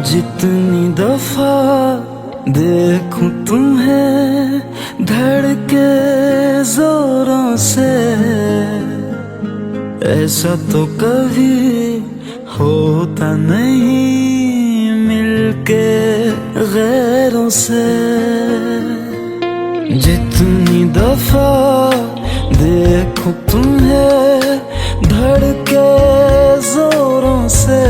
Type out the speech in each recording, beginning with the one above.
जितनी दफा देखूं तुम्हें धड़के जोरों से, ऐसा तो कभी होता नहीं मिलके गैरों से। जितनी दफा देखूं तुम्हें धड़के जोरों से,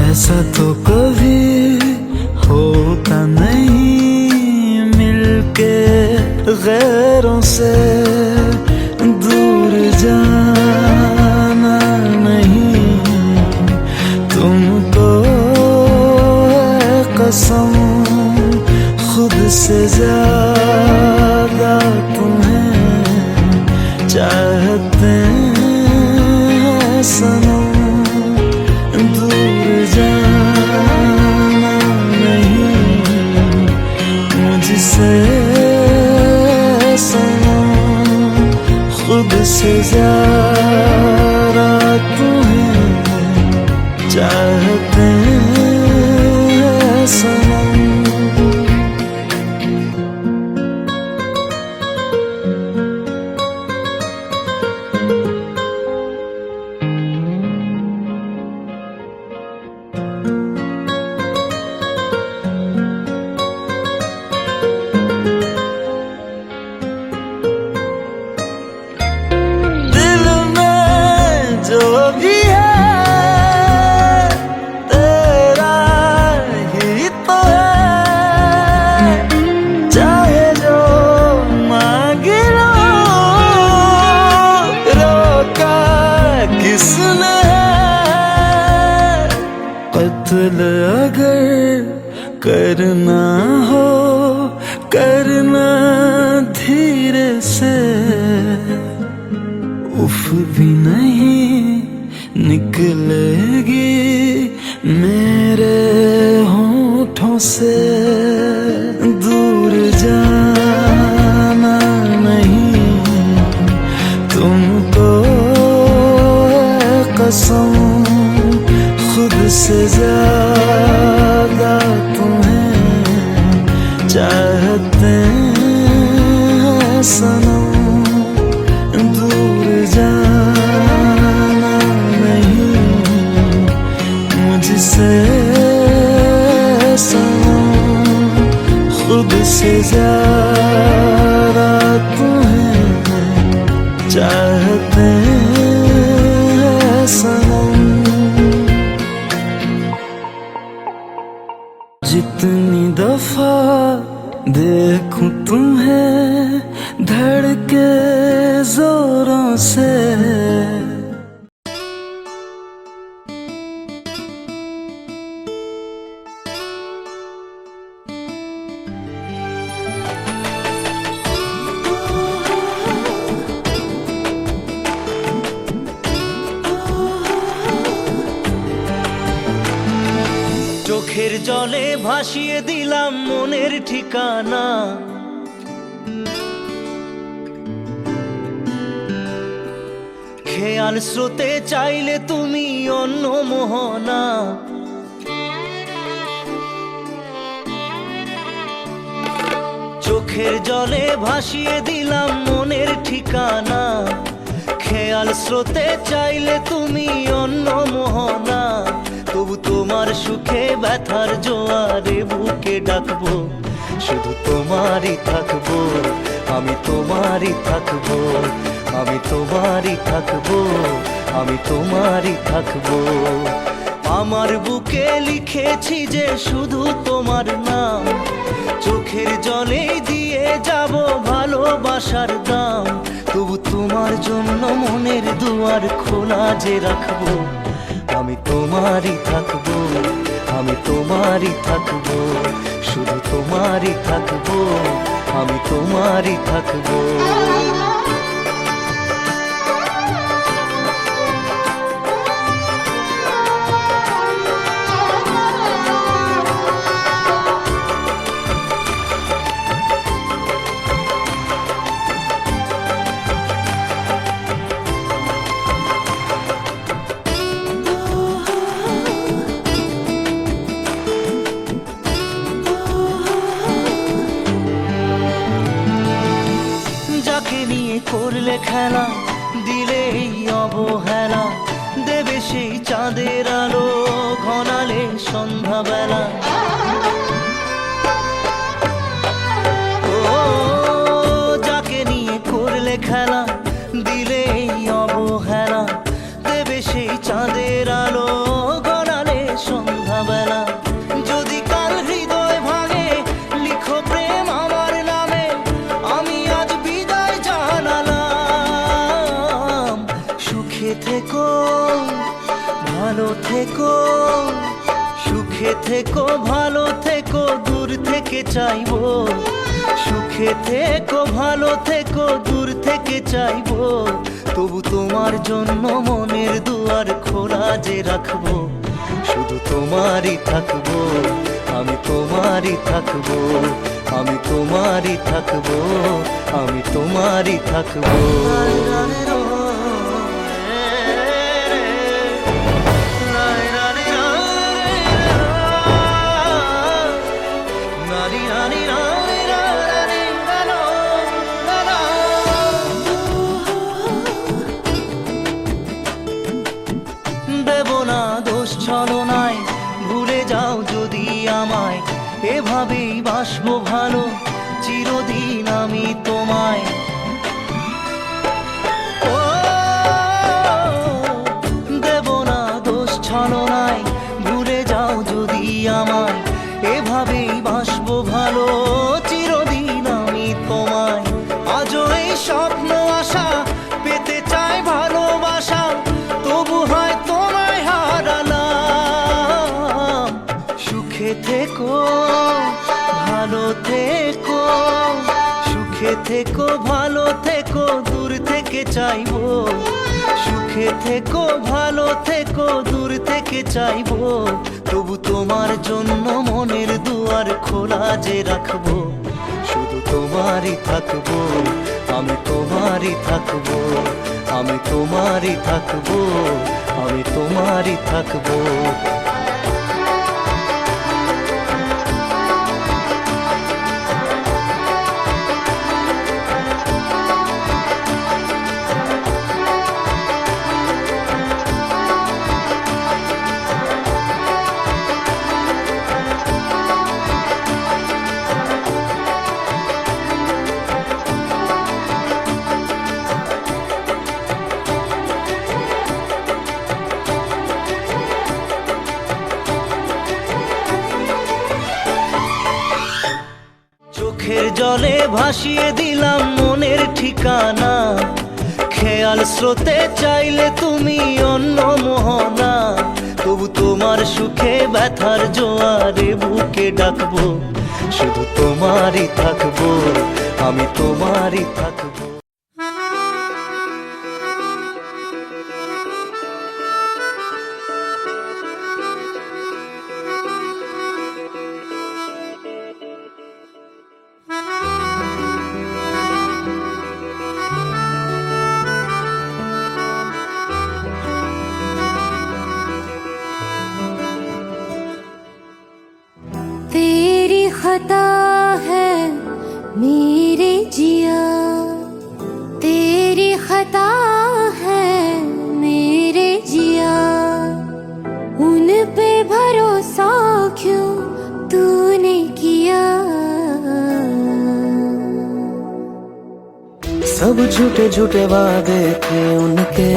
ऐसा तो कभी होता नहीं मिलके गैरों से। दूर जाना नहीं तुमको है कसम, खुद से ज्यादा तुम्हें चाहते हैं सनम। दूर जाना नहीं मुझसे सनम, खुद से ज्यादा तुम्हें चाहते हैं सनम। जो भी है तेरा ही तो है, चाहे जो मांग लो, रोका किसने है। कत्ल अगर करना हो करना धीरे से, उफ भी नहीं निकलेगी मेरे होठों से। दूर जाना नहीं तुमको है कसम, खुद से ज्यादा तुम्हें चाहते हैं सनम। दूर जाना नहीं मुझसे सनम, खुद से ज्यादा तुम्हें चाहते हैं सनम। जितनी दफा देखूं तुम्हें धड़के जोरों से, চোখের জলে ভাসিয়ে দিলাম মনের ঠিকানা। খেয়াল স্রোতে চাইলে তুমি অন্য মোহনা। চোখের জলে ভাসিয়ে দিলাম মনের ঠিকানা। খেয়াল স্রোতে চাইলে তুমি অন্য মোহনা। তবু তোমার সুখে ব্যথার জোয়ারে বুকে ডাকবো, শুধু তোমারই থাকবো, আমি তোমারই থাকবো, আমি তোমারই থাকবো, আমি তোমারই থাকবো। আমার বুকে লিখেছি যে শুধু তোমার নাম, চোখের জলে দিয়ে যাব ভালোবাসার দাম। তবু তোমার জন্য মনের দুয়ার খোলা যে রাখবো, আমি তোমারই থাকবো, আমি তোমারই থাকবো, শুধু তোমারই থাকবো, আমি তোমারই থাকবো। খেলা, দিলে এই অবহেলা, দেবে সেই চাঁদের আলো ঘনালে সন্ধ্যাবেলা। ও যাকে নিয়ে করলে খেলা, দিলে এই অবহেলা, দেবে সেই চাঁদের আলো ঘনালে সন্ধ্যাবেলা। যদি কাল হৃদয় ভাঙে, লিখো প্রেম আমার নামে, আমি আজ বিদায় জানালাম। সুখে থেকো, ভালো থেকো, সুখে থেকো, ভালো থেকো, দূর থেকে চাইবো। সুখে থেকো, ভালো থেকো, দূর থেকে চাইবো। তবু তোমার জন্য মনের দুয়ার খোলা যে রাখবো। শুধু তোমারই থাকবো, আমি তোমারই থাকবো, আমি তোমারই থাকবো, আমি তোমারই থাকবো। দেব না দোষ ছলনায়, ভুলে যাও যদি আমায়, এভাবেই বাসবো ভালো চিরদিন আমি তোমায়। ও দেব না দোষ ছলনায়, ভুলে যাও যদি আমায়, এভাবেই বাসবো ভালো চিরদিন আমি তোমায়। আজও এই স্বপ্ন আশা, পেতে চাই ভালোবাসা, তবু হয় তোমায় হারালাম। সুখে থেকো, ভালো থেকো, সুখে থেকো, ভালো থেকো, দূর থেকে চাইবো। সুখে থেকো, ভালো থেকো, দূর থেকে চাইবো। তবু তোমার জন্য মনের দুয়ার খোলা যে রাখবো। শুধু তোমারই থাকবো, আমি তোমারই থাকবো, আমি তোমারই থাকবো, আমি তোমারই থাকবো। চোখের জলে ভাসিয়ে দিলাম মনের ঠিকানা, খেয়াল স্রোতে চাইলে তুমি অন্য মোহনা। তবু তোমার সুখে ব্যথার জোয়ারে বুকে ডাকবো। শুধু তোমারই থাকবো, আমি তোমারই থাকবো। तेरी खता है मेरे जिया, तेरी खता है मेरे जिया, उन पे भरोसा क्यों तूने किया। सब झूठे झूठे वादे थे उनके,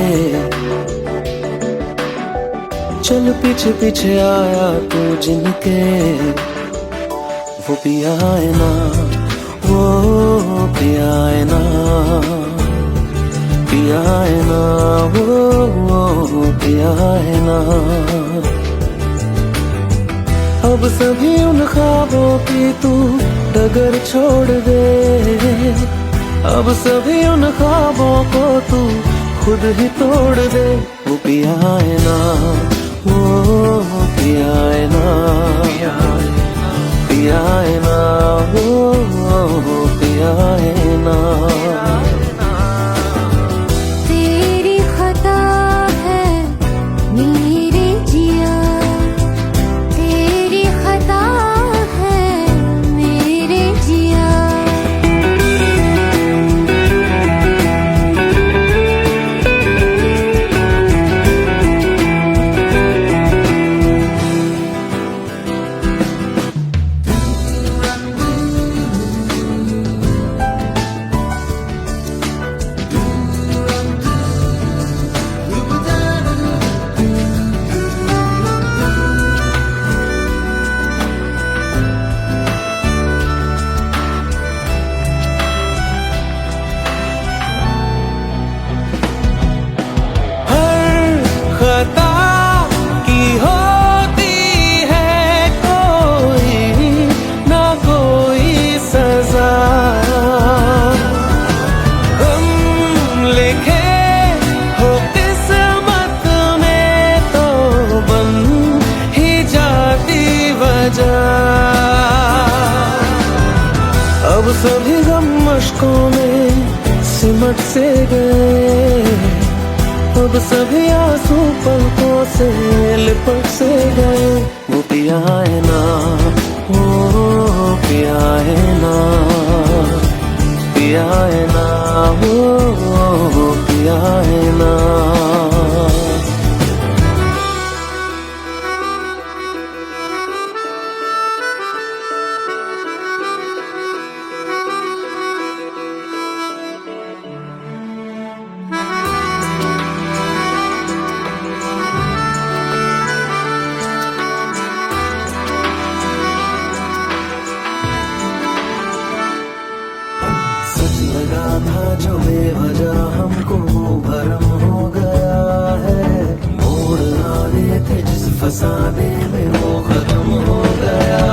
चल पीछे पीछे आया तू जिनके। वो पिया है ना, वो पिया है ना, पिया है ना, वो पिया है ना। अब सभी उन ख्वाबों की तू डगर छोड़ दे, अब सभी उन ख्वाबों को तू खुद ही तोड़ दे। वो पिया है ना, वो पिया है ना, पिया है ना, वो पिया है ना। तेरी खता है मेरे जिया, तेरी खता है मेरे जिया। सभी गम मशकों में सिमट से गए, अब सभी आंसू पलकों से लिपट से गए। वो पिया है ना, वो पिया है ना, पिया है ना, वो पिया है ना। सच लगा था जो बेवजह हमको वो भरम हो गया है, मोड़ आने थे जिस फसाने में वो खत्म हो गया।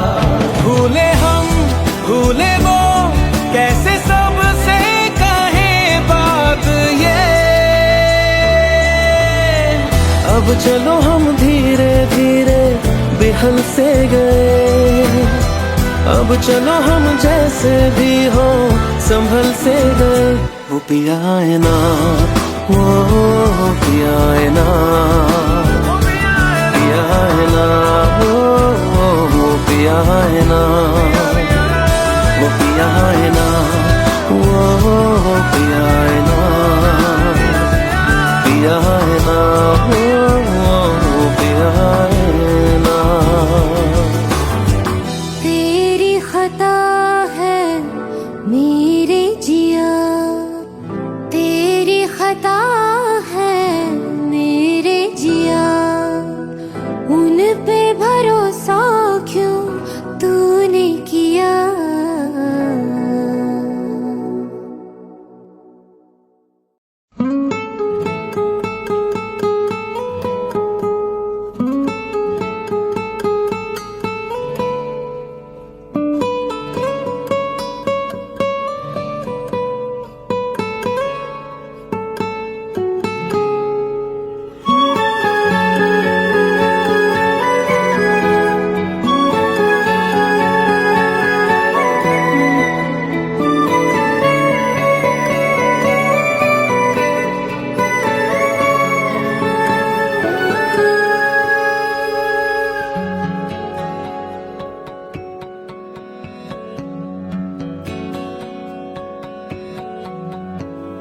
भूले हम भूले वो, कैसे सबसे कहे बात ये। अब चलो हम धीरे धीरे बिहल से गए, अब चलो हम जैसे भी हो संभल से गए। वो पिया है ना, वो पिया है ना, पिया है ना, वो पिया है ना, वो पिया है ना, वो पिया है ना, पिया है ना, वो पिया है ना। तेरी खता है मेरे जिया, तेरी खता है मेरे जिया, उन पे भरोसा क्यों तूने किया।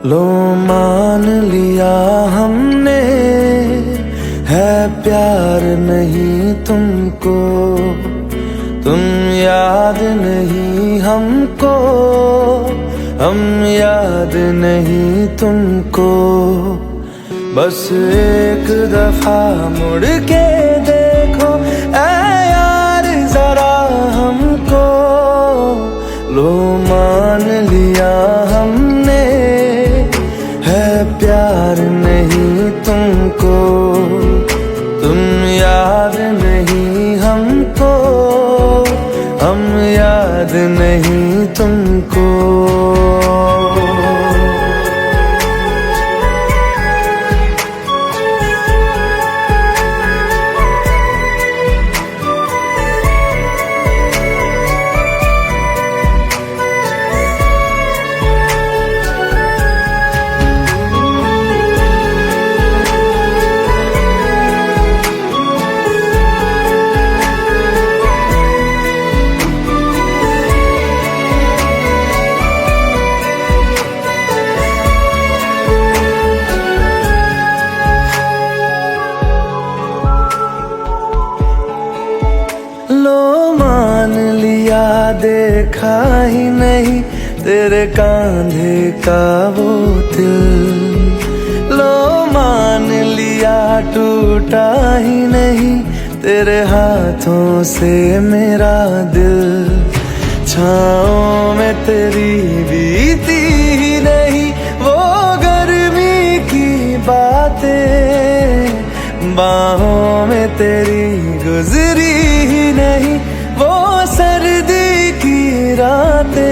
लो मान लिया हमने है प्यार नहीं तुमको, तुम याद नहीं हमको, हम याद नहीं तुमको। बस एक दफा मुड़ के देखो ऐ यार जरा हमको। लो मान लिया हमने है प्यार नहीं तुमको, तुम याद नहीं हमको, हम याद नहीं तुमको। देखा ही नहीं तेरे कांधे का वो दिल, लो मान लिया टूटा ही नहीं तेरे हाथों से मेरा दिल। छाँव में तेरी बीती ही नहीं वो गर्मी की बातें, बाहों में तेरी गुजरी ही नहीं वो सर्दी की रातें।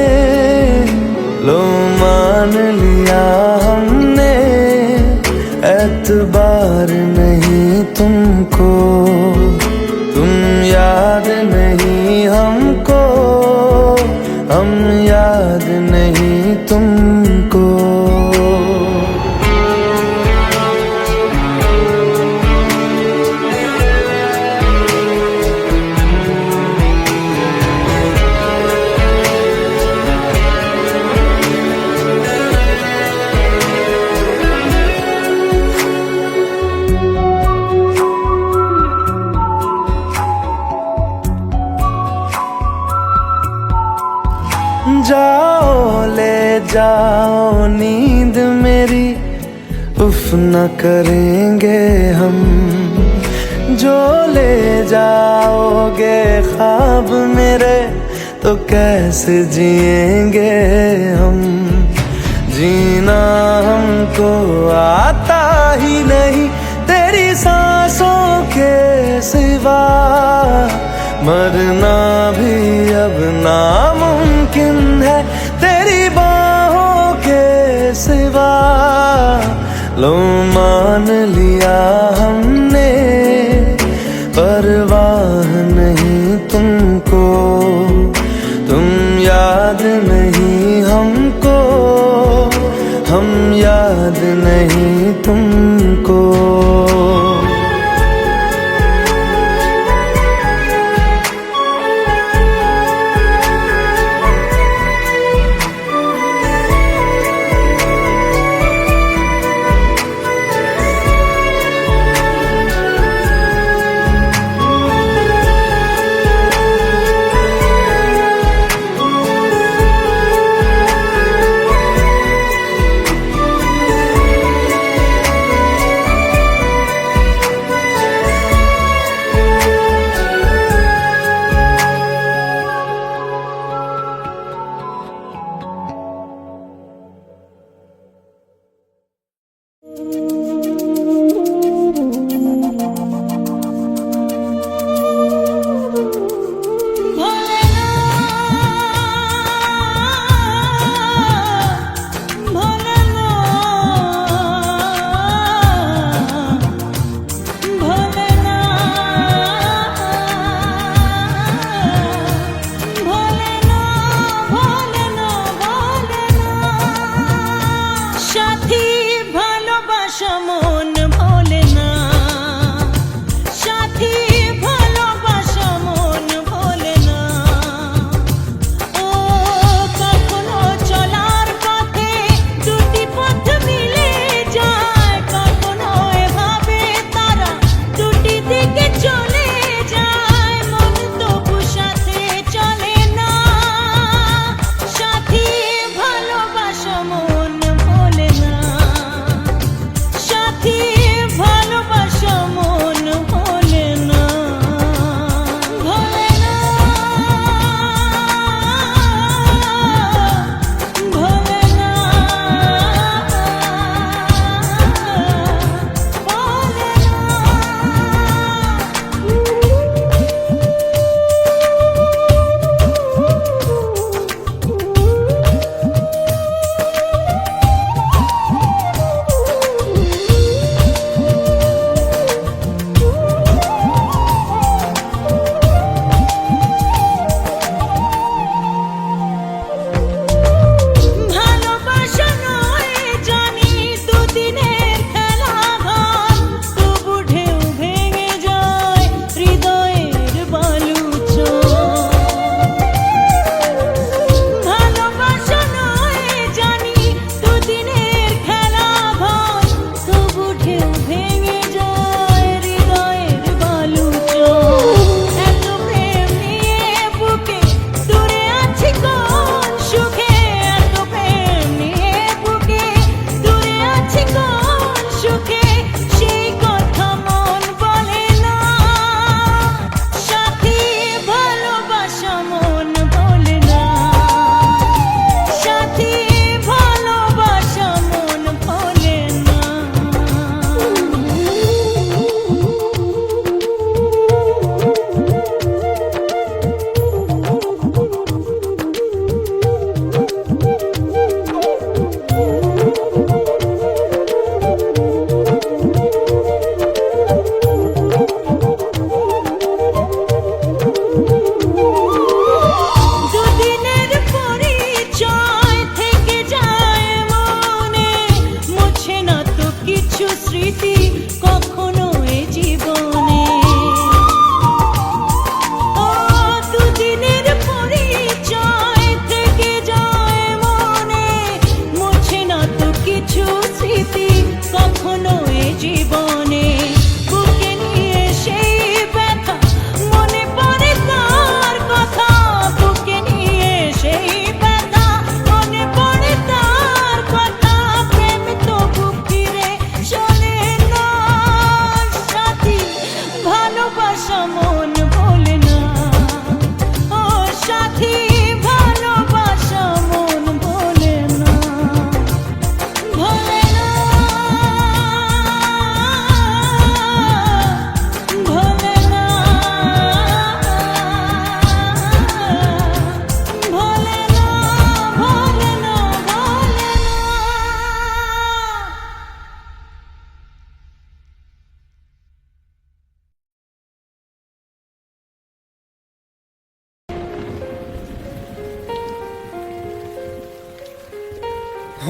लो मान लिया हमने एतबार नहीं तुमको, तुम याद नहीं हमको, हम याद जाओ नींद मेरी उफ न करेंगे हम, जो ले जाओगे ख्वाब मेरे तो कैसे जिएंगे हम। जीना हमको आता ही नहीं तेरी सांसों के सिवा, मरना भी अब नामुमकिन है तेरी बाहों के सिवा। लो मान लिया हमने परवाह नहीं तुमको, तुम याद नहीं हमको, हम याद नहीं तुमको।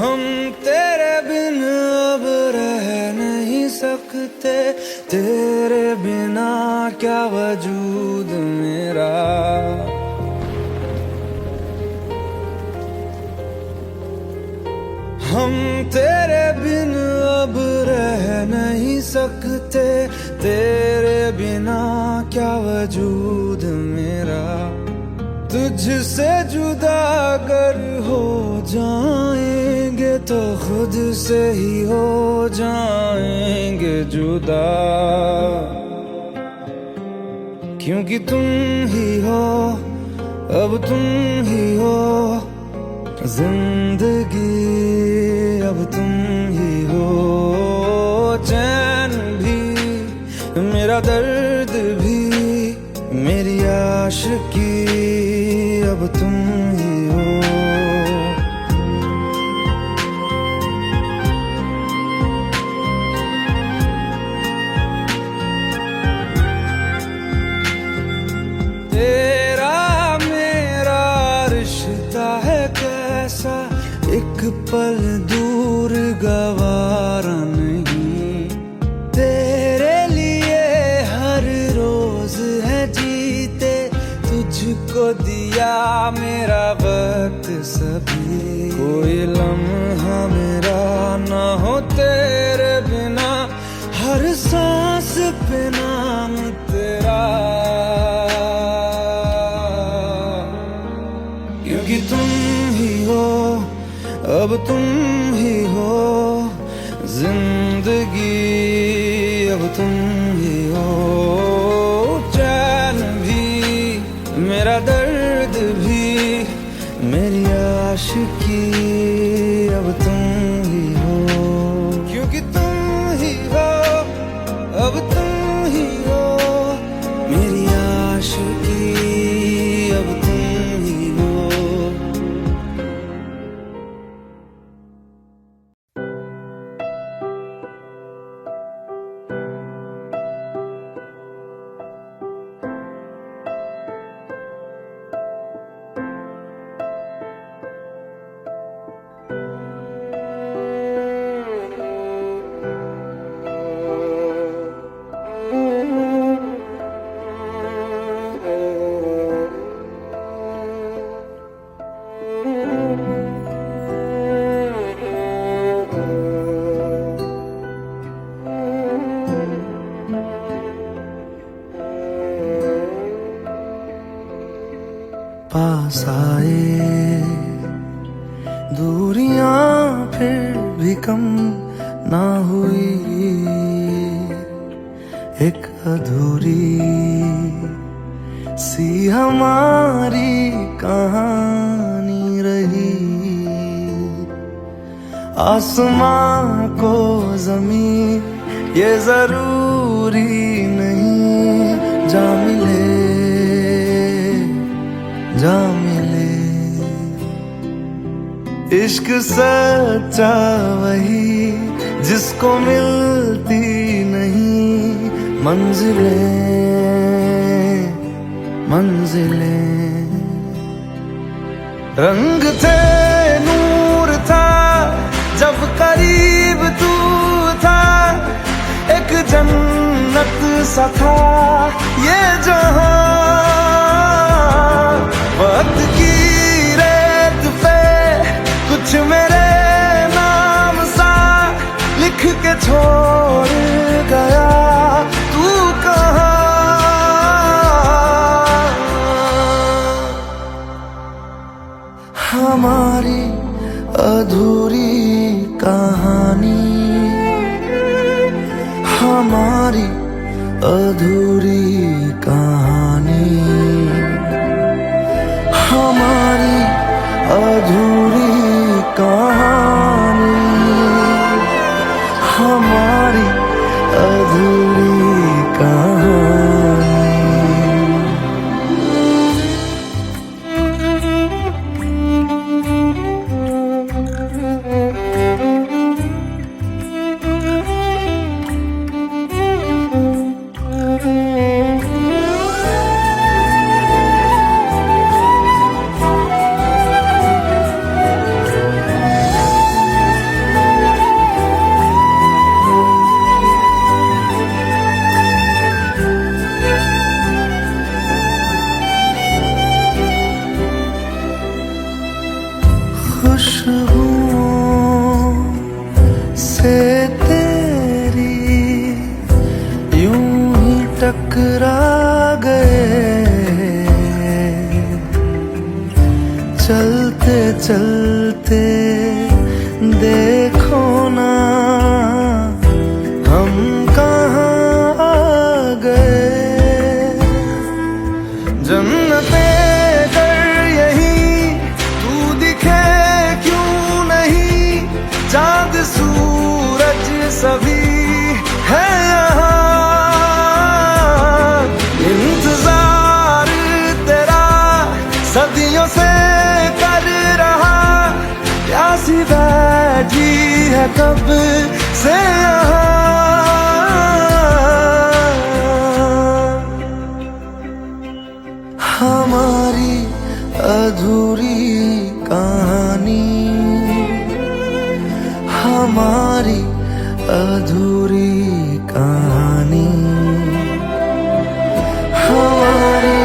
हम तेरे बिन अब रह नहीं सकते, तेरे बिना क्या वजूद मेरा। हम तेरे बिन अब रह नहीं सकते, तेरे बिना क्या वजूद मेरा। तुझसे जुदा अगर हो जाएंगे तो खुद से ही हो जाएंगे जुदा, क्योंकि तुम ही हो, अब तुम ही हो जिंदगी, अब तुम ही हो। चैन भी, मेरा दर्द भी, मेरी आशिकी, अब तुम ही हो। तेरा मेरा रिश्ता है कैसा, एक पल दूर गवारा नहीं। तेरे लिए हर रोज है जीते, तुझको दिया मेरा वक्त सभी। कोई लम्हा मेरा ना हो तेरे बिना, हर सांस पे नाम तेरा, क्योंकि तुम ही हो, अब तुम ही हो जिंदगी, अब तुम ही हो। चैन भी, मेरा दर्द भी, मेरी आशिकी, अब तुम ही हो, क्योंकि तुम ही हो, अब तुम ही हो मेरी आशिकी, अब तुम ही हो। पास आए दूरियां फिर भी कम ना हुई, एक अधूरी सी हमारी कहानी रही। आसमां को ज़मीन ये जरूरी नहीं, जा मिले जा मिले। इश्क सच्चा वही जिसको मिलती नहीं मंजिलें मंजिलें। रंग थे नूर था जब करीब तू था, एक जन्नत सा था ये जहां। वक्त की रेत पे कुछ मेरे नाम सा लिख के छोड़ गया, तू कहाँ। हमारी अधूरी कहानी, हमारी अधूरी कहानी, हमारी अधूरी कहानी, हमारी अधूरी कहानी। टकरा गए, चलते चलते देखो ना हम कहाँ आ गए। जन्नते कर यही तू दिखे क्यों नहीं, चाँद सूरज सभी है यहाँ। इंतजार तेरा सदियों से कर रहा, प्यासी बैठी है कब से यहाँ। हमारी अधूरी कहानी, हमारी अधूरी कहानी, हमारी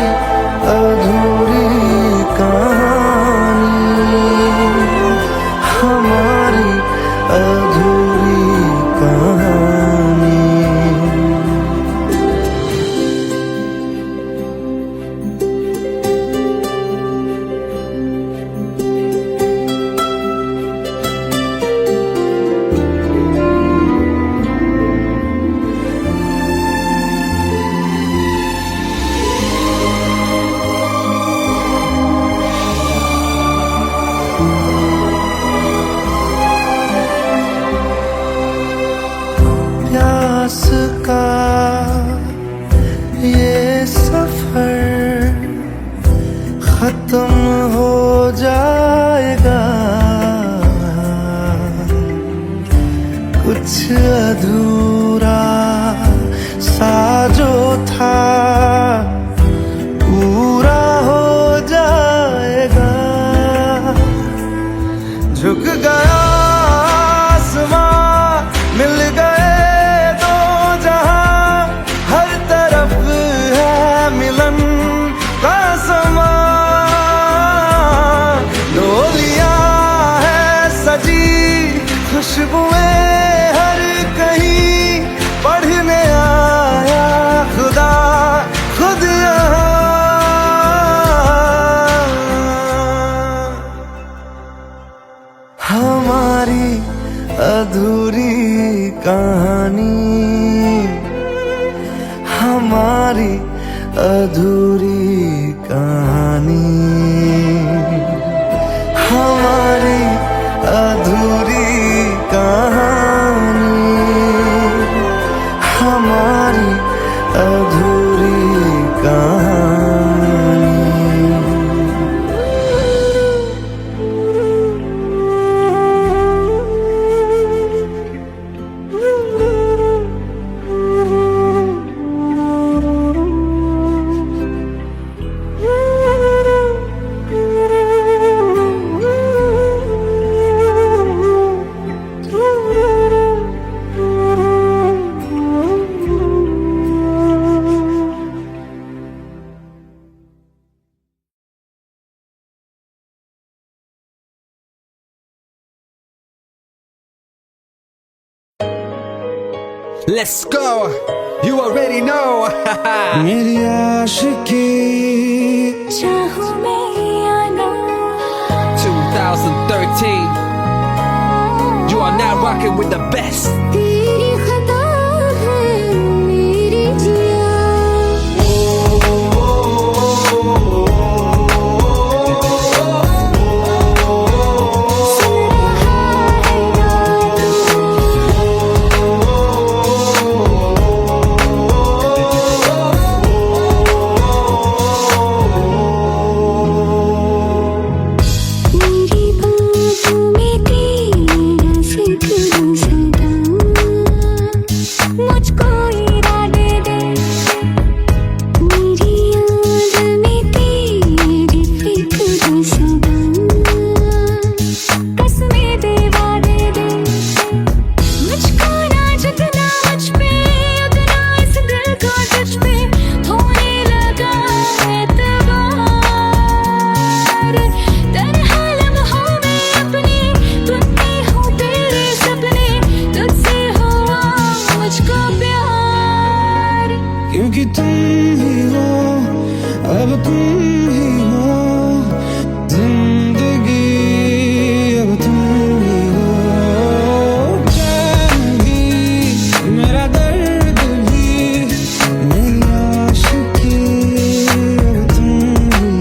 अधूरी कहानी, हमारी अधूरी कहानी। प्यास का ये सफर खत्म हो जाएगा, कुछ अधूरा सा जो था पूरा हो जाएगा। झुक गया आसमां, मिल गए दो जहां, हर तरफ है मिलन का समा। डोलियां है सजी, खुशबुएं हर कहीं, पढ़ने आया खुदा खुद यहाँ। हमारी अधूरी कहानी, हमारी अधूरी कहानी, हमारी अधूरी कहानी, हमारी अधूरी कहानी। Let's go, you already know. मेरी आशिकी चाहूं मैं या ना, 2013, you are now rocking with the best. तेरी खता है मेरी जिया। सुन रहा है यार, मेरी बाहों में तेरा जिक्र सदा। क्योंकि तुम ही हो, अब तुम ही हो जिंदगी, अब तुम ही हो। चैन भी, मेरा दर्द भी, मेरी आशिकी, अब तुम ही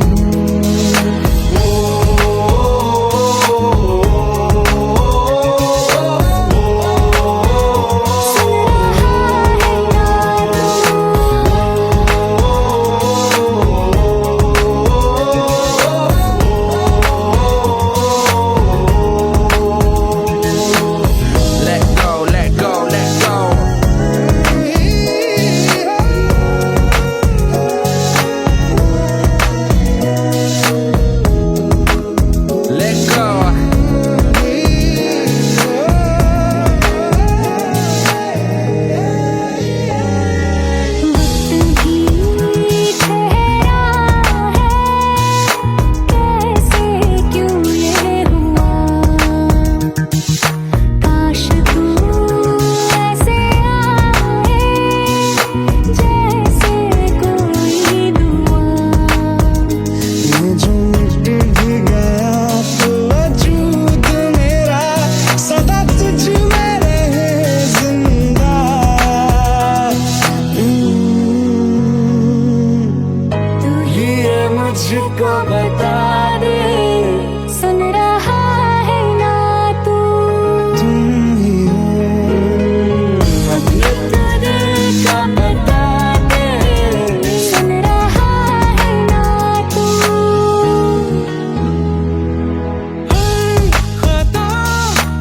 Let go, let go, let go. Let go. वक्त ही ठहरा है, कैसे क्यों ये हुआ। काश तू ऐसे आए, जैसे कोई दुआ। ये जो मिट भी गया तो वजूद मेरा सदा तुझ में रहे जिंदा। तू ही है मुझको बता दे, सुन रहा है ना तू। तुम ही हो, ये तो दिल का बता दे, सुन रहा है ना तू। खता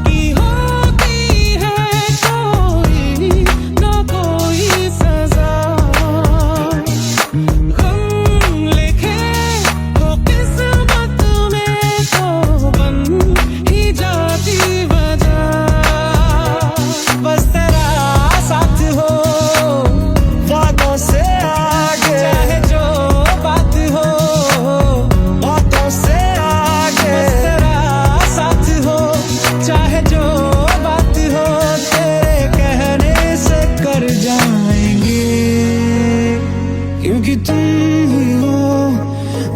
की होती है कोई ना कोई सजा। गम लिखे हो किस्मत में तो बन ही जाती वजह। बस तेरा साथ हो, वादों से आगे, चाहे जो बात हो, बातों से आगे। बस तेरा साथ हो, चाहे जो बात हो, तेरे कहने से कर जाएंगे। क्योंकि तुम ही हो,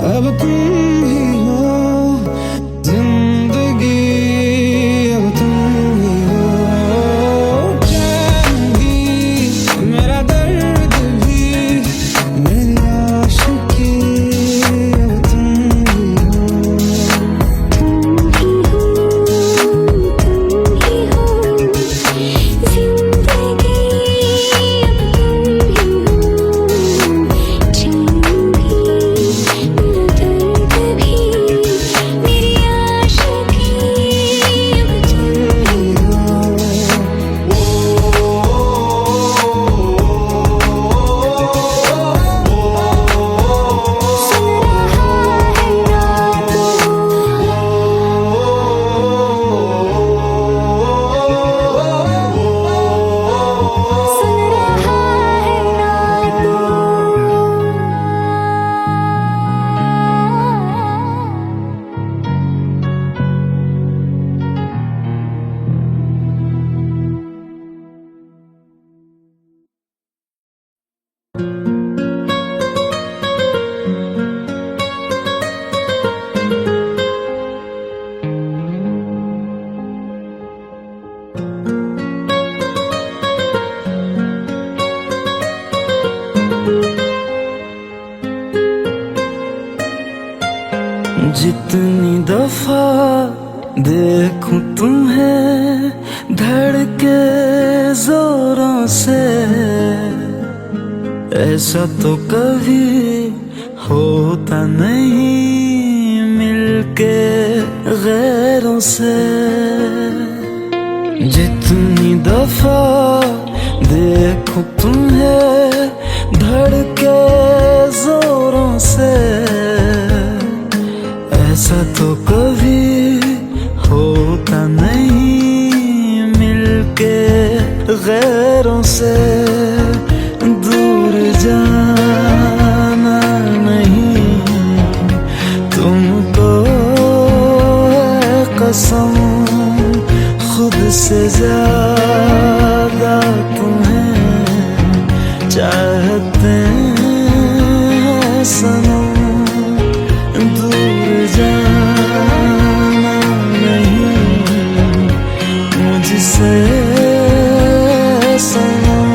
अब तुम ही हो जिंदगी, अब तुम ही हो। चैन भी, मेरा दर्द भी, मेरी आशिकी, अब तुम ही हो। तुम ही हो, जिंदगी, अब तुम ही हो। चैन भी, मेरा दर्द भी, मेरी आशिकी, अब तुम ही सुन रहा है ना तू। सुन रहा है ना जितनी दफा देखूं तुम्हें धड़के जोरों से, ऐसा तो कभी होता नहीं मिलके गैरों से। जितनी दफा देखूं तुम्हें धड़के जोरों से, ऐसा तो कभी होता नहीं मिलके गैरों से। दूर जाना नहीं तुमको है कसम, खुद से ज्यादा तुम्हें चाहते सनम दूर जाना नहीं मुझसे सनम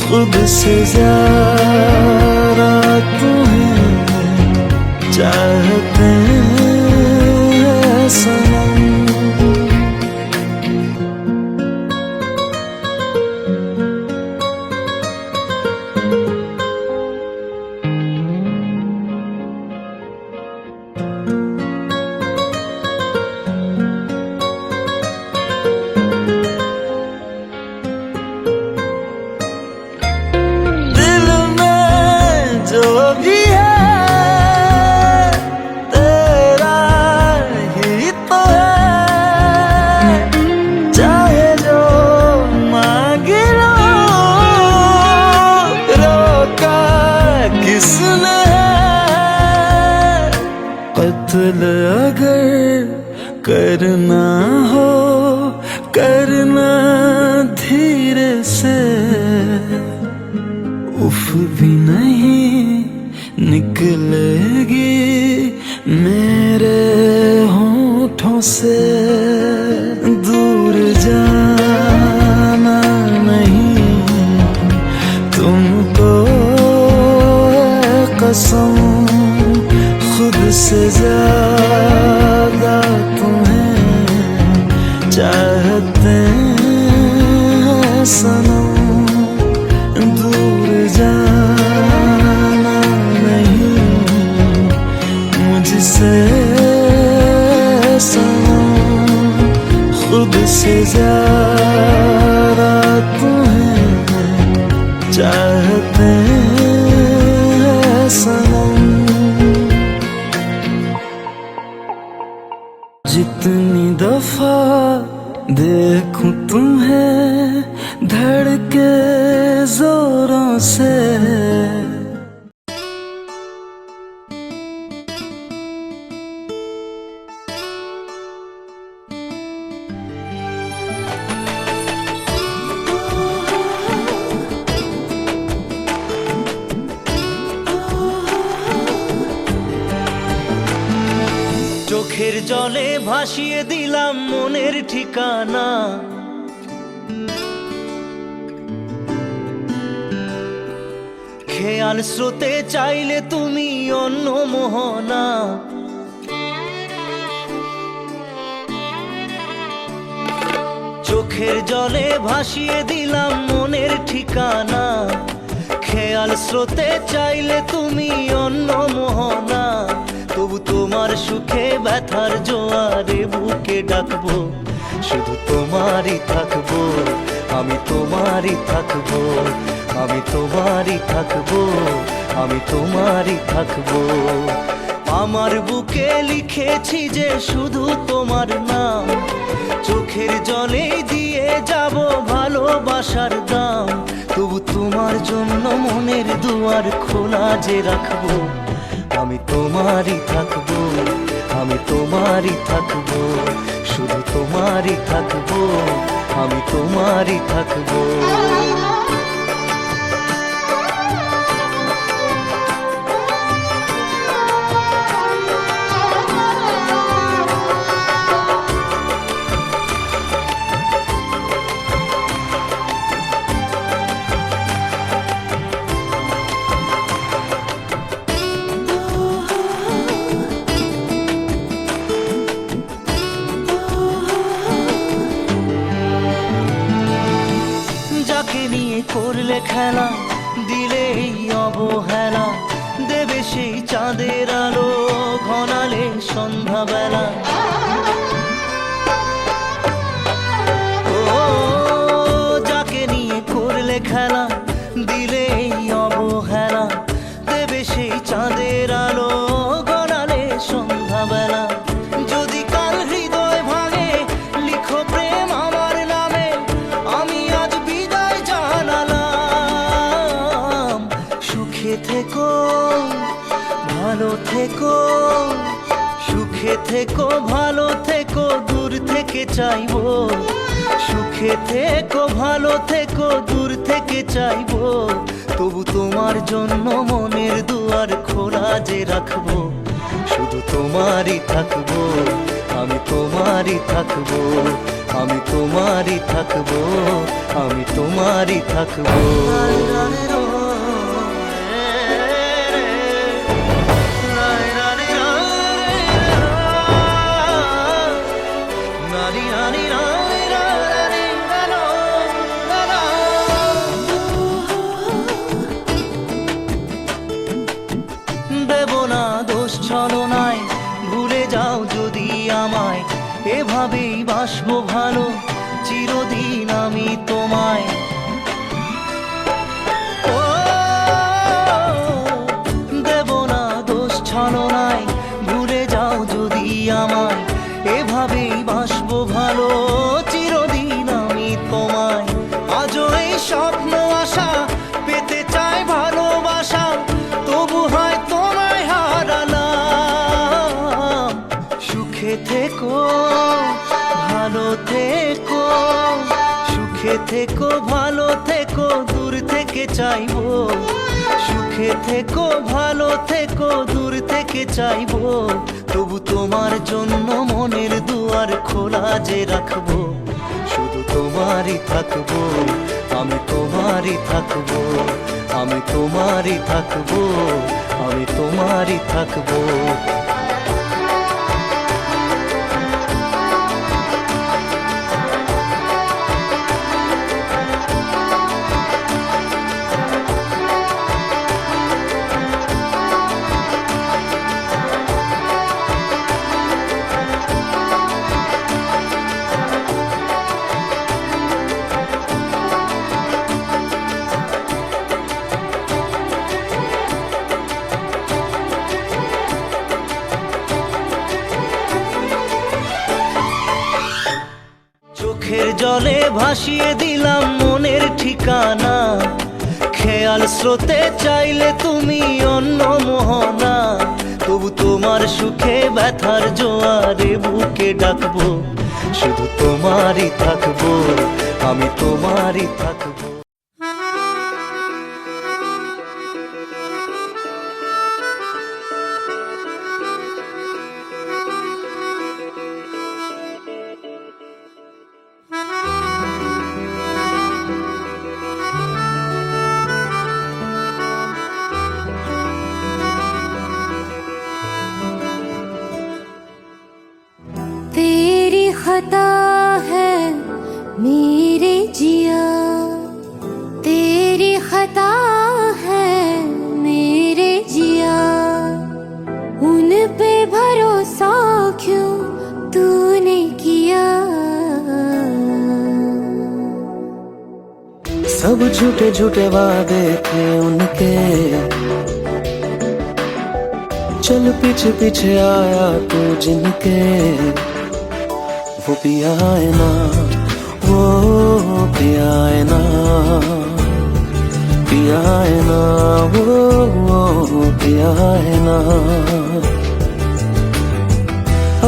खुद से ज्यादा तुम्हें चाहते हैं सनम। जो भी है तेरा ही तो है, चाहे जो मांग लो रोका किसने है। कत्ल अगर करना हो करना धीरे से, उफ भी नहीं निकलेगी मेरे होठों से। दूर जाना नहीं तुमको कसम खुद से ज्यादा तुम्हें चाहते हैं सनम। दूर जाना नहीं मुझसे सनम खुद से ज्यादा तुम्हें चाहते हैं सनम। जितनी दफा देखूं तुम्हें धड़के जोरों से, চোখের জলে ভাসিয়ে দিলাম মনের ঠিকানা, খেয়াল স্রোতে চাইলে তুমি অন্য মোহনা। চোখের জলে ভাসিয়ে দিলাম মনের ঠিকানা, খেয়াল স্রোতে চাইলে তুমি অন্য মোহনা। তবু তোমার সুখে ব্যথার জোয়ারে বুকে ডাকবো, শুধু তোমারই থাকবো আমি, তোমারই থাকবো আমি, তোমারই থাকবো আমি, তোমারই থাকবো। আমার বুকে লিখেছি যে শুধু তোমার নাম, চোখের জলে দিয়ে যাব ভালোবাসার দাম। তবু তোমার জন্য মনের দুয়ার খোলা যে রাখবো, আমি তোমারই থাকবো আমি, তোমারই থাকবো শুধু তোমারই থাকবো আমি, তোমারই থাকবো। করলে খেলা দিলে অবহেলা, দেবে সেই চাঁদের আলো ঘনালে সন্ধ্যাবেলা। ও যাকে নিয়ে করলে খেলা দিলে অবহেলা, দেবে সেই চাঁদের আলো ঘনালে সন্ধ্যাবেলা। যদি কাল হৃদয় ভাঙে লিখো প্রেম আমার নামে, আমি আজ বিদায় জানালাম। সুখে থেকো ভালো থেকো, সুখে থেকো ভালো থেকো, দূর থেকে চাইবো। সুখে থেকো ভালো থেকো, দূর থেকে চাইবো। তবু তোমার জন্য মনের দুয়ার যে রাখবো, শুধু তোমারই থাকবো, আমি তোমারই থাকবো, আমি তোমারই থাকবো, আমি তোমারই থাকবো। দেব না দোষ ছলনায়, ভুলে যাও যদি আমায়, এভাবেই বাসবো ভালো চিরদিন আমি তোমায়। ও দেব না দোষ ছলনায়, ভুলে যাও যদি আমায়, এভাবেই বাসবো ভালো চিরদিন আমি তোমায়। আজও এই স্বপ্ন আশা পেতে চাই ভালোবাসা, তবু হয় তোমায় হারালাম। সুখে থেকো ভালো থেকো, সুখে থেকো ভালো থেকো, দূর থেকে চাইবো। সুখে থেকো ভালো থেকো, দূর থেকে চাইবো, তবু তোমার জন্য মনের দুয়ার খোলা যে রাখবো, শুধু তোমারই থাকবো, আমি তোমারই থাকবো, আমি তোমারই থাকবো, আমি তোমারই থাকবো। চোখের জলে ভাসিয়ে দিলাম মনের ঠিকানা, খেয়াল স্রোতে চাইলে তুমি অন্য মোহনা, তবু তোমার সুখে ব্যথার জোয়ারে বুকে ডাকবো, শুধু তোমারই থাকবো, আমি তোমারই থাকবো। तेरी खता है मेरे जिया, तेरी खता है मेरे जिया, उन पे भरोसा क्यों तूने किया। सब झूठे झूठे वादे थे उनके, चल पीछे पीछे आया तू जिनके, वो पिया है ना, वो पिया है ना, पिया है ना, वो पिया है ना।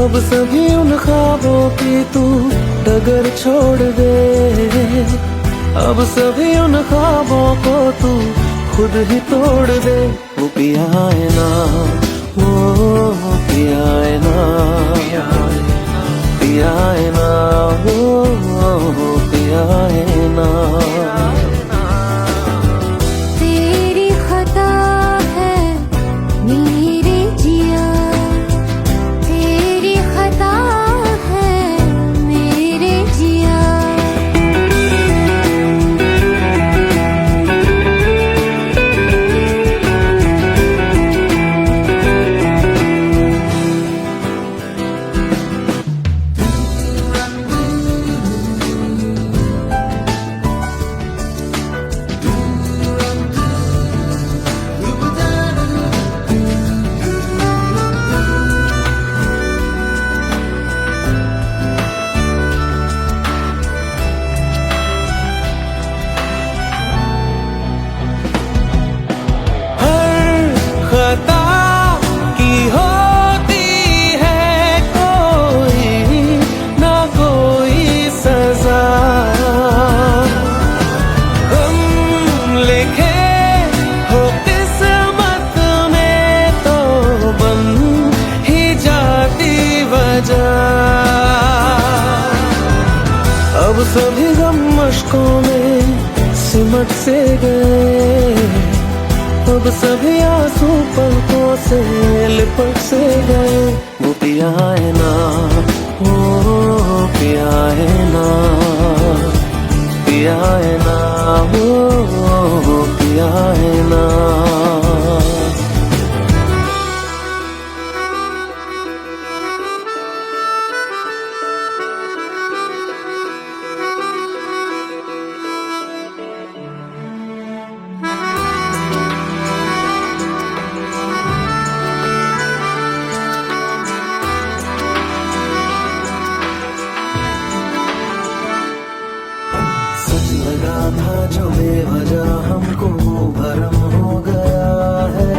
अब सभी उन ख्वाबों की तू डगर छोड़ दे, अब सभी उन ख्वाबों को तू खुद ही तोड़ दे। वो पिया है ना, वो पिया है ना, पिया है ना, वो पिया है ना। तेरी खता है मेरे जिया, तेरी खता है मेरे जिया। सिमट से गए, अब सभी आंसू पलकों से लिपट से गए। वो पिया है ना, वो पिया है ना, पिया है ना, वो पिया है ना। लगा था जो बेवजह हमको वो भरम हो गया है,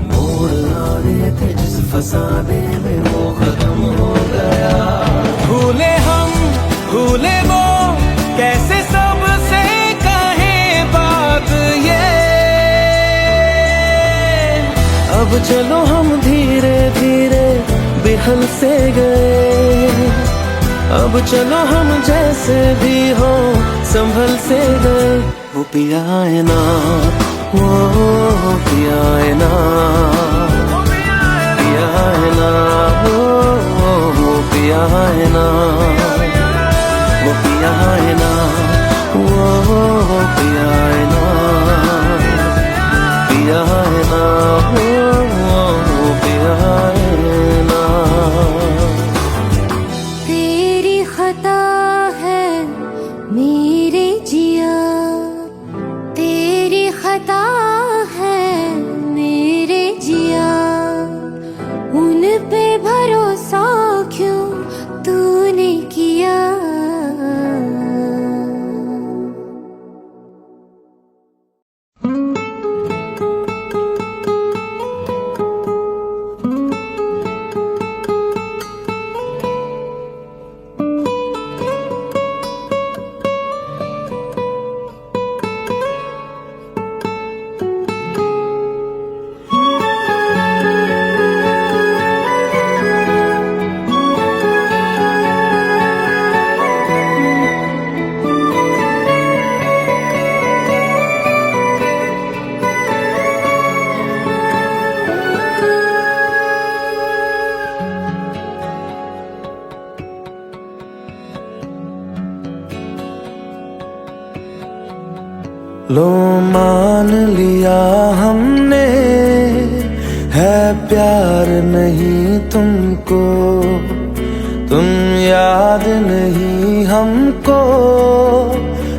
मोड़ आ रहे थे जिस फसाने में वो खत्म हो गया। भूले हम भूले वो, कैसे सबसे कहे बात ये। अब चलो हम धीरे धीरे बिहल से गए, अब चलो हम जैसे भी हो संभल से गए। वो पिया है ना, वो पिया है ना, पिया है ना, वो पिया है ना, वो पिया है ना, वो पिया है ना, पिया है ना, वो पिया है ना। तेरी खता है मेरे जिया, तेरी खता है मेरे जिया, उन पे भरोसा क्यों तूने किया। लो मान लिया हमने है प्यार नहीं तुमको, तुम याद नहीं हमको,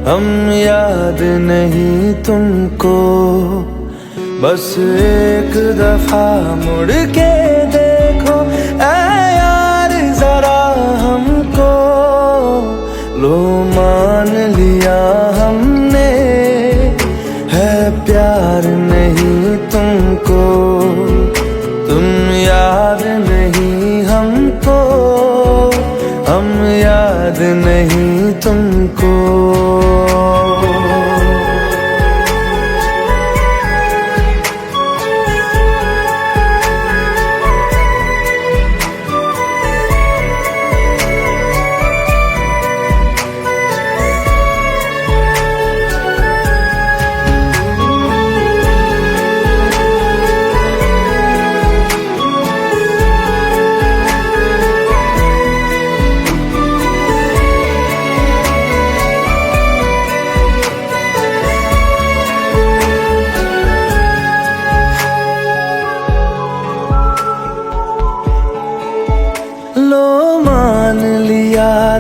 हम याद नहीं तुमको। बस एक दफा मुड़ के देखो ऐ यार जरा हमको। लो मान लिया हमने है प्यार नहीं तुमको, तुम याद नहीं हमको, हम याद नहीं तुमको।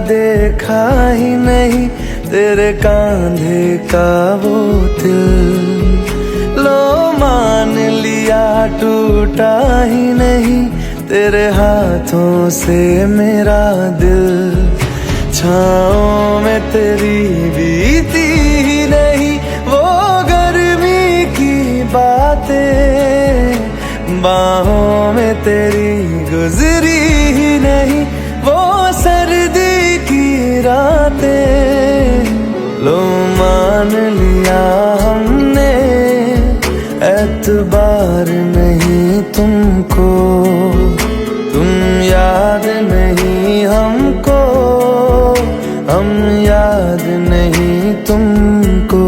देखा ही नहीं तेरे कांधे का वो दिल, लो मान लिया टूटा ही नहीं तेरे हाथों से मेरा दिल। छाँव में तेरी बीती ही नहीं वो गर्मी की बातें, बाहों में तेरी गुजरी ही नहीं वो सर्दी की रातें। लो मान लिया हमने एतबार नहीं तुमको, तुम याद नहीं हमको, हम याद नहीं तुमको।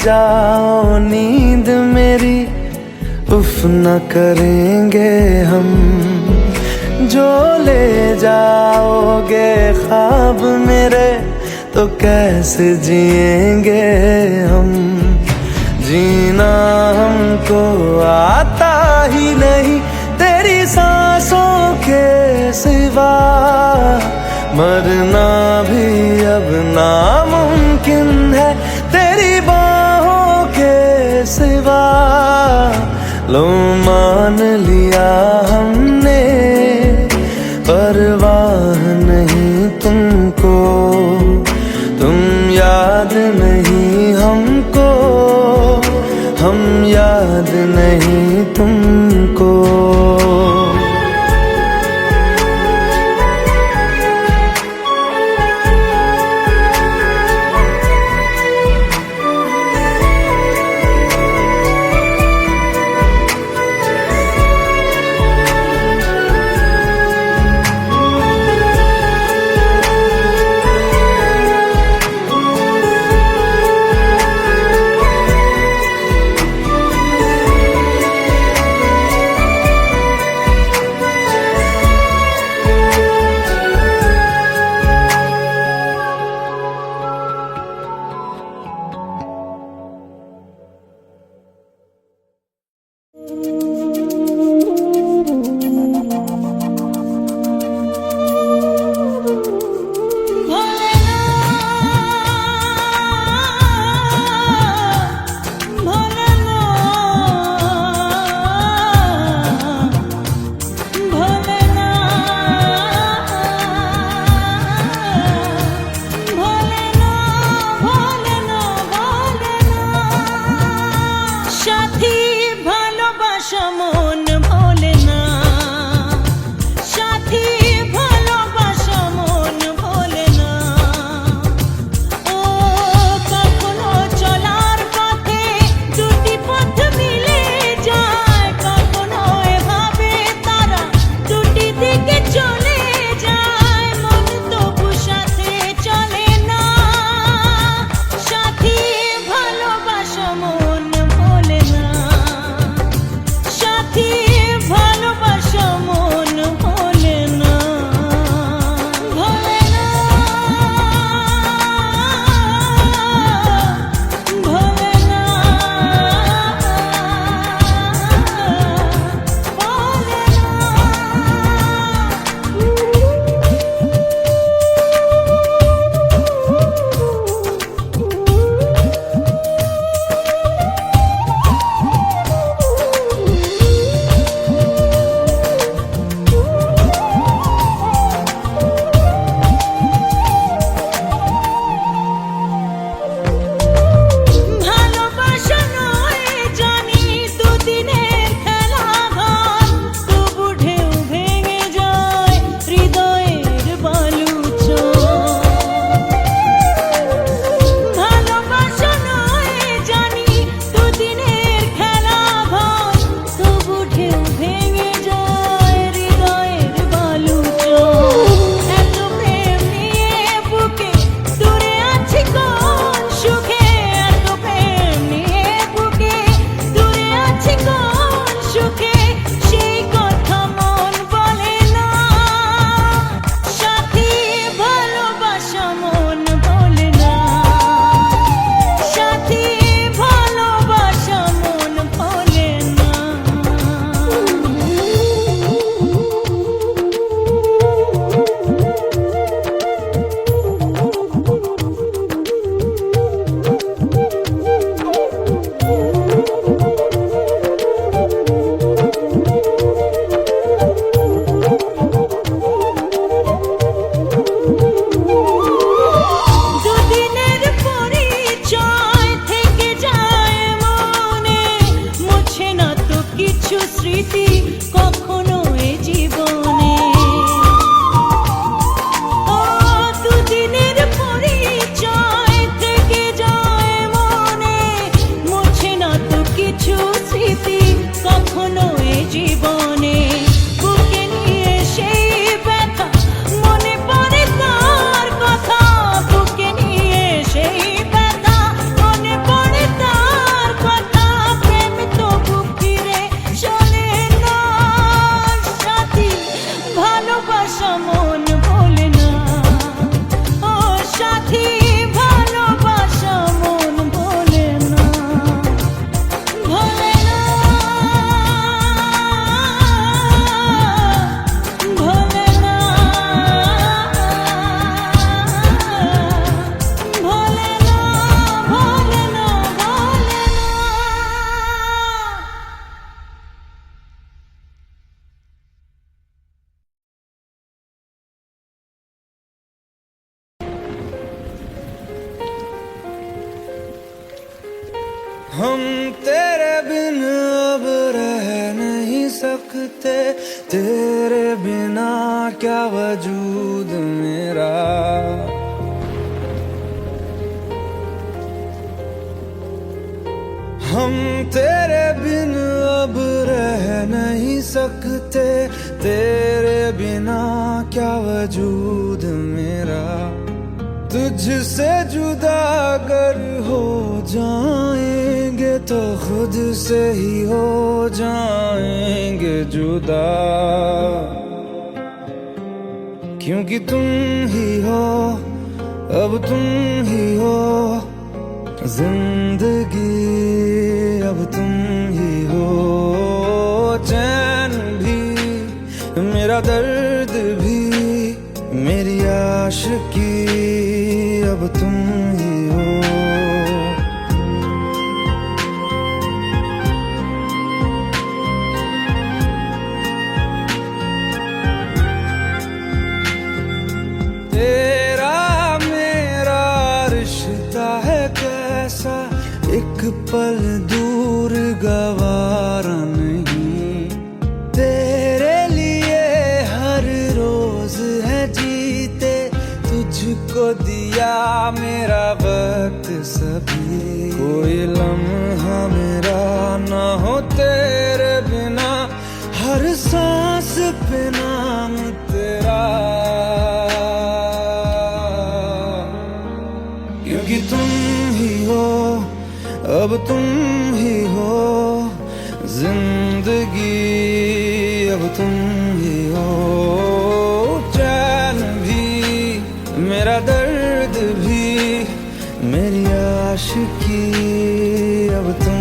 जाओ नींद मेरी उफ न करेंगे हम, जो ले जाओगे ख्वाब मेरे तो कैसे जिएंगे हम। जीना हमको आता ही नहीं तेरी सांसों के सिवा, मरना भी अब नामुमकिन है तेरी बाहों के सिवा। लो मान लिया हमने परवाह नहीं तुमको, तुम याद नहीं हमको, हम याद नहीं तुमको। সাথী हम तेरे बिन अब रह नहीं सकते, तेरे बिना क्या वजूद मेरा। हम तेरे बिन अब रह नहीं सकते, तेरे बिना क्या वजूद मेरा। तुझसे जुदा अगर हो जाएंगे तो खुद से ही हो जाएंगे जुदा, क्योंकि तुम ही हो, अब तुम ही हो जिंदगी, अब तुम ही हो। चैन भी मेरा दर्द भी मेरी आशिकी, अब तुम ही हो। तेरा मेरा रिश्ता है कैसा, एक पल दूर गवारा नहीं। तेरे लिए हर रोज है जीते, तुझको दिया मेरा वक्त सभी। कोई लम्हा मेरा ना हो तेरे बिना, हर सांस पे नाम तेरा, क्योंकि तुम ही हो, अब तुम ही हो जिंदगी, अब तुम ही हो। चैन भी मेरा दर्द भी मेरी आशिकी, अब तुम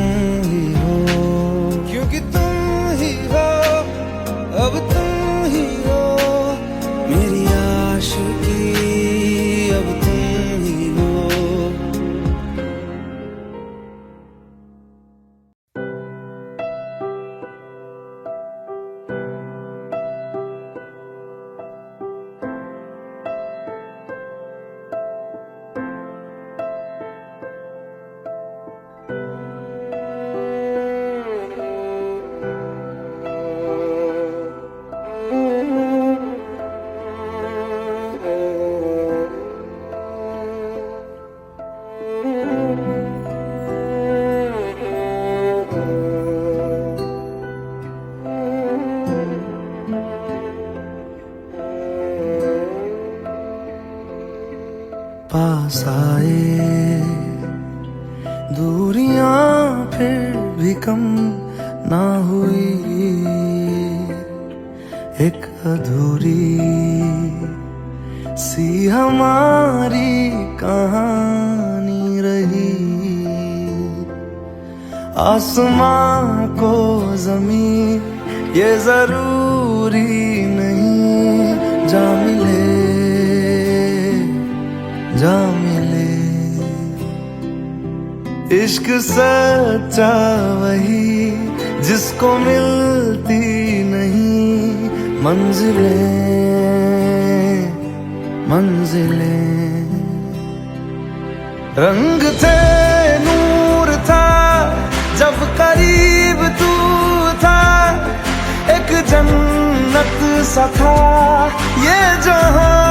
ही हो, क्योंकि तुम ही हो, अब तुम ही हो मेरी आशिकी, अब तुम ही हो। पास आए दूरियां फिर भी कम ना हुई, एक अधूरी सी हमारी कहानी रही। आसमां को जमीन ये जरूरी नहीं, जा मिले जा मिले। इश्क सच्चा वही जिसको मिलती नहीं मंजिलें मंजिलें। रंग थे नूर था जब करीब तू था, एक जन्नत सा था ये जहां।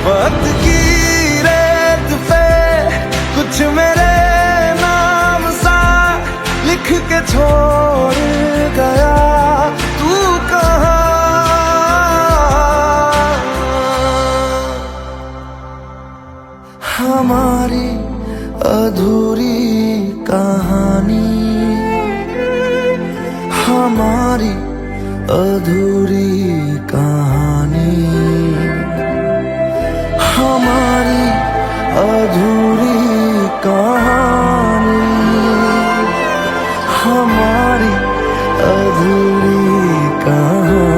वक्त की रेत पे कुछ मेरे नाम सा लिख के छोड़ गया, तू कहाँ। हमारी अधूरी कहानी, हमारी अधूरी कहानी, हमारी अधूरी कहानी, हमारी अधूरी कहानी।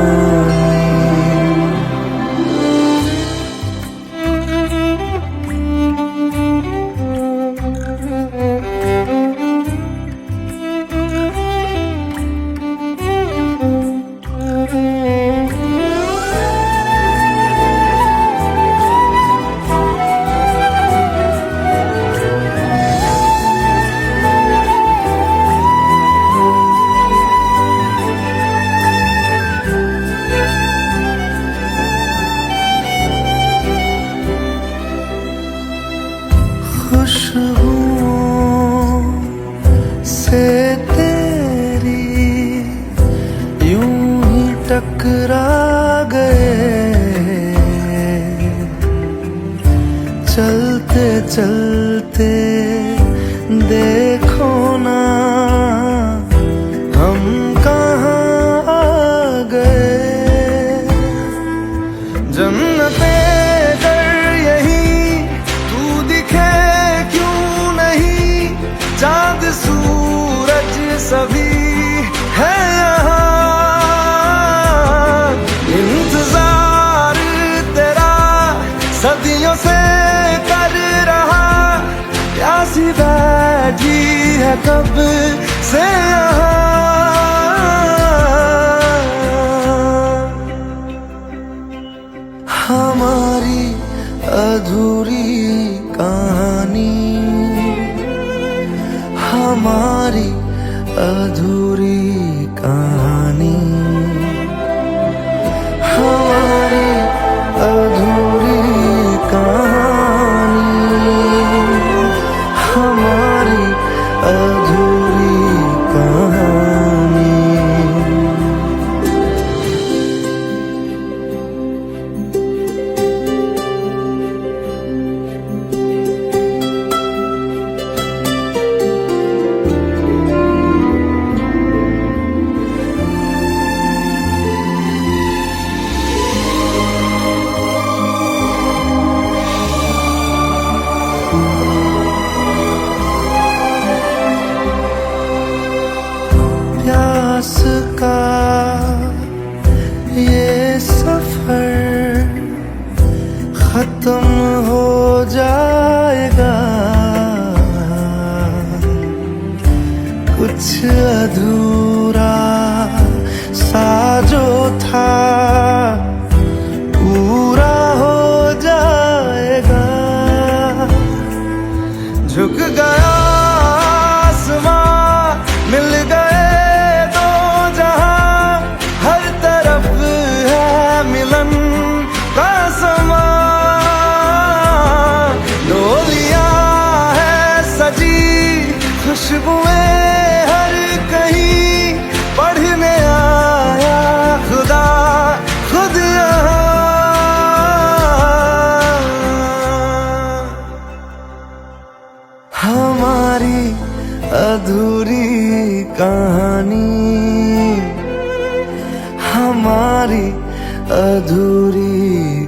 से तेरी यूं ही टकरा गए, चलते चलते देखो ना हम कहाँ आ गए। जन्नते कर यही तू दिखे क्यों नहीं, चांद सूरज सभी है यहाँ। इंतजार तेरा सदियों से कर रहा, प्यासी बैठी है कब से यहाँ। हमारी अधूरी कहानी, हमारी अधूरी कहानी, हमारी अधूरी कहानी, हमारी अधूरी कहानी। प्यास का ये सफर खत्म हो जाएगा, कुछ अधूरा सा जो था पूरा हो जाएगा। झुक गया आसमां, मिल गए दो जहां, हर तरफ है मिलन का समा। डोलियां है सजी, खुशबुएं हर कहीं, पढ़ने आया खुदा खुद यहाँ। हमारी अधूरी कहानी, हमारी अधूरी